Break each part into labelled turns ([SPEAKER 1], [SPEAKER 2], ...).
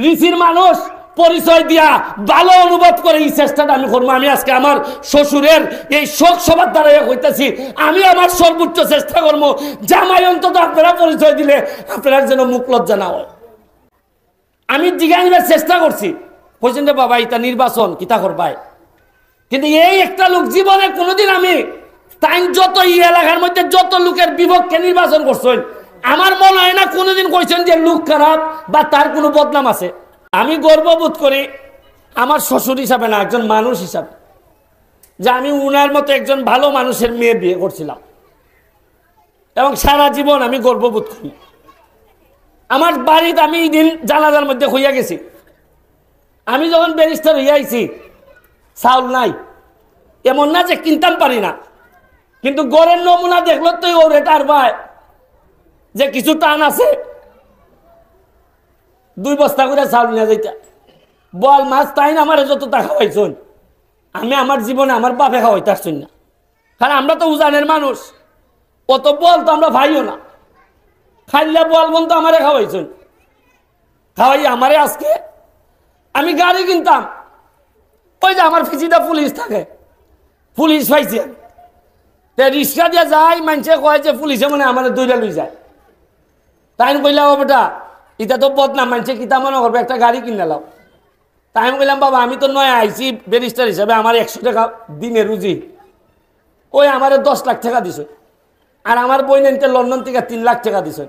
[SPEAKER 1] রিসির মানুষ পরিচয় দিয়া ভালো অনুভব করে এই চেষ্টাটা আমি করবো। আমি আজকে আমার শ্বশুরের এই শোক সভার দ্বারা হইতেছি, আমি আমার সর্বোচ্চ চেষ্টা করবো জামাই অন্তত আপনারা পরিচয় দিলে আপনার যেন মুখ লজ্জা না হয়। আমি জিজ্ঞাসার চেষ্টা করছি, বলছেন যে বাবা এটা নির্বাচন কিতা করবাই, কিন্তু এই একটা লোক জীবনে কোনোদিন আমি তাই যত এই এলাকার মধ্যে যত লোকের বিপক্ষে নির্বাচন করছেন আমার মনে হয় না কোনোদিন কইছেন যে লোক খারাপ বা তার কোনো বদনাম আছে। আমি গর্ববোধ করি আমার শ্বশুর হিসাবে না, একজন মানুষ হিসাবে, যে আমি উনার মতো একজন ভালো মানুষের মেয়ে বিয়ে করছিলাম এবং সারা জীবন আমি গর্ববোধ করি। আমার বাড়িতে আমি এই দিন জানাজার মধ্যে হইয়া গেছি, আমি যখন ব্যারিস্টার হইয়া আইছি চাউল নাই, এমন না যে কিনতাম পারি না, কিন্তু গড়ের নমুনা দেখলো তো ওর এটার ভাই যে কিছু টান আছে, 2 বস্তা করে চাউল নিয়ে যাইতা। বল মাছ তাই না আমার যত টাকা খাওয়াইছুন, আমি আমার জীবনে আমার বাপে খাওয়াইতে আসছুন না, কারণ আমরা তো উজানের মানুষ, অত বল তো আমরা ভাইও না, খাইলে বল বোন তো আমারে খাওয়াইছুন, খাওয়াই আমারে। আজকে আমি গাড়ি কিনতাম, ওই যে আমার ফিজিটা পুলিশ থাকে, পুলিশ পাইছে রিক্সা দিয়ে যায়, মানুষে কয় যে পুলিশে মানে আমার দৌড়া লই যায়, তাই কইলাম ও বেটা এটা তো বদনাম, মানুষে কিতা মনে করবে, একটা গাড়ি কিনে লাও। তাই আমি কইলাম বাবা আমি তো নয় আইসি ব্যারিস্টার হিসাবে, আমার 100 টাকা দিনে রুজি, ওই আমার 10 লাখ টাকা দিছ, আর আমার বই নিতে লন্ডন থেকে 3 লাখ টাকা দিছ,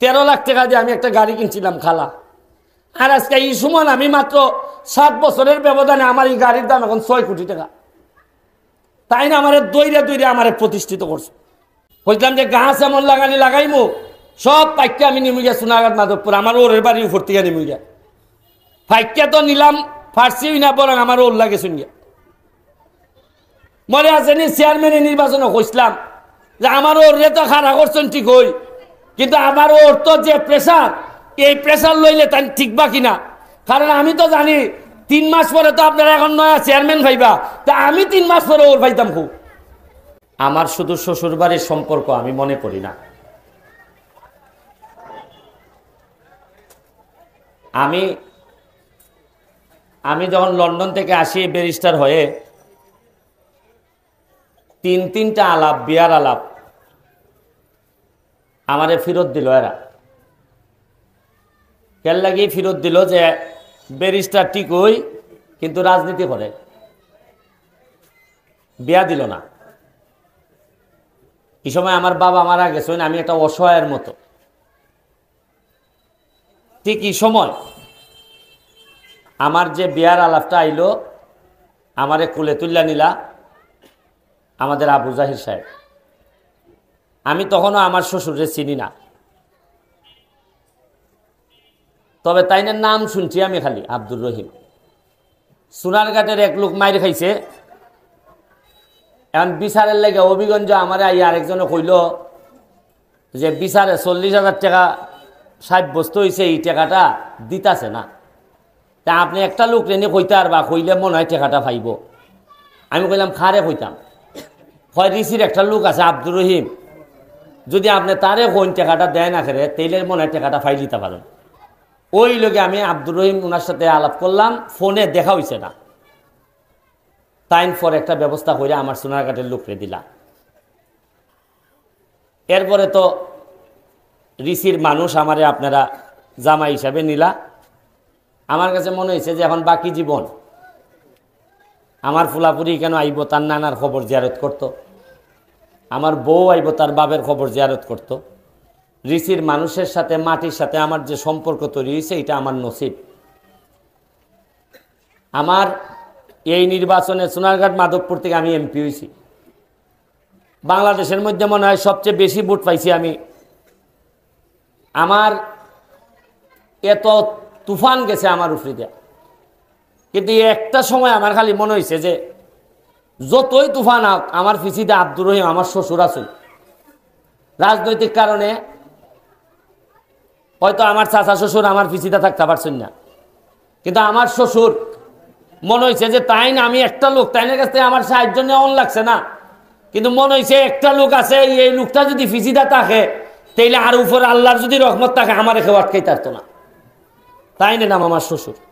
[SPEAKER 1] 13 লাখ টাকা দিয়ে আমি একটা গাড়ি কিনছিলাম খালা। আর আজকে এই সময় আমি মাত্র 7 বছরের ব্যবধানে আমার এই গাড়ির দাম এখন 6 কোটি টাকা। তাই না আমার দৈরে দৈরে আমার প্রতিষ্ঠিত করছে। বলছিলাম যে গাছ এমন লাগাইমো সব পাইকা আমি নেমে গিয়া সোনাঘাট মাধবপুর, আমার ওরের বাড়ির উপর থেকে নেমে গিয়া ফাইকা তো নিলাম ফার্সি না, বরং আমার ওর লাগে শুনিয়া মনে আছে নি চেয়ারম্যানের নির্বাচনে কইসলাম যে আমার ওর রে তো খারাপ করছেন ঠিক হই, কিন্তু আমার ওর তো যে প্রেসার, এই প্রেসার লইলে তাই ঠিক বা কিনা, কারণ আমি তো জানি 3 মাস পরে তো আপনারা এখন নয়া চেয়ারম্যান ভাইবা, তা আমি 3 মাস পরে ওর ভাইতাম খুব। আমার শুধু শ্বশুর বাড়ির সম্পর্ক আমি মনে করি না, আমি যখন লন্ডন থেকে আসি ব্যারিস্টার হয়ে 3-3টা আলাপ, বিয়ার আলাপ আমারে ফেরত দিল। এরা কেন লাগি ফেরত দিল যে ব্যারিস্টার ঠিক হই কিন্তু রাজনীতি করে, বিয়া দিল না। এই সময় আমার বাবা মারা গেছেন, আমি একটা অসহায়ের মতো। ঠিক এই সময় আমার যে বিয়ার আলাপটা আইলো, আমারে কুলে তুল্লা নিলা আমাদের আবু জাহির সাহেব। আমি তখনও আমার শ্বশুরে চিনি না, তবে তাইনের নাম শুনছি আমি খালি, আব্দুর রহিম। সোনারঘাটের এক লোক মাইর খাইছে, এখন বিচারের লেগে অভিগঞ্জ আমার আরেকজনে কইল যে বিচারে 40,000 টাকা সাব্যস্ত হয়েছে, এই টাকাটা দিতাছে না, তা আপনি একটা লোক রেনে কইতে আর বা কইলে মনে হয় টাকাটা পাইব। আমি কইলাম খারে কইতাম, হয় রিসির একটা লোক আছে আব্দুর রহিম, যদি আপনি তারে কোন টাকাটা দেয় না খেলে তাইলে মনে হয় টাকাটা ফাই দিতে পারেন। ওই লোকে আমি আব্দুর রহিম ওনার সাথে আলাপ করলাম, ফোনে দেখা হয়েছে না, টাইম পর একটা ব্যবস্থা করে আমার সোনারঘাটের লোকরে দিলা। এরপরে তো রিসির মানুষ আমারে আপনারা জামাই হিসাবে নিলা। আমার কাছে মনে হয়েছে যে এখন বাকি জীবন আমার ফুলাপুরি কেন আইব তার নানার খবর জিয়ারত করত, আমার বউ আইব তার বাবের খবর জিয়ারত করত। রিসির মানুষের সাথে, মাটির সাথে আমার যে সম্পর্ক তৈরি হয়েছে এটা আমার নসিব। আমার এই নির্বাচনে সোনারঘাট মাধবপুর থেকে আমি এমপি হয়েছি, বাংলাদেশের মধ্যে মনে হয় সবচেয়ে বেশি ভোট পাইছি আমি। আমার এত তুফান গেছে আমার উপরে দেয়া, কিন্তু একটা সময় আমার খালি মনে হয়েছে যে যতই তুফান হোক আমার পিছিয়ে আব্দুর রহিম আমার শ্বশুর আছে। রাজনৈতিক কারণে হয়তো আমার চাচা শ্বশুর আমার পিছিয়ে থাকতে পারছেন না, কিন্তু আমার শ্বশুর মনে হয়েছে যে তাই না, আমি একটা লোক তাইনের কাছ থেকে আমার সাহায্য নেওয়া লাগছে না, কিন্তু মনে হয়েছে একটা লোক আছে, এই লোকটা যদি ফিজিদা থাকে তাইলে আর উপর আল্লাহর যদি রহমত থাকে আমার কেউ আটকাই পারতো না। তাই না নাম আমার শ্বশুর।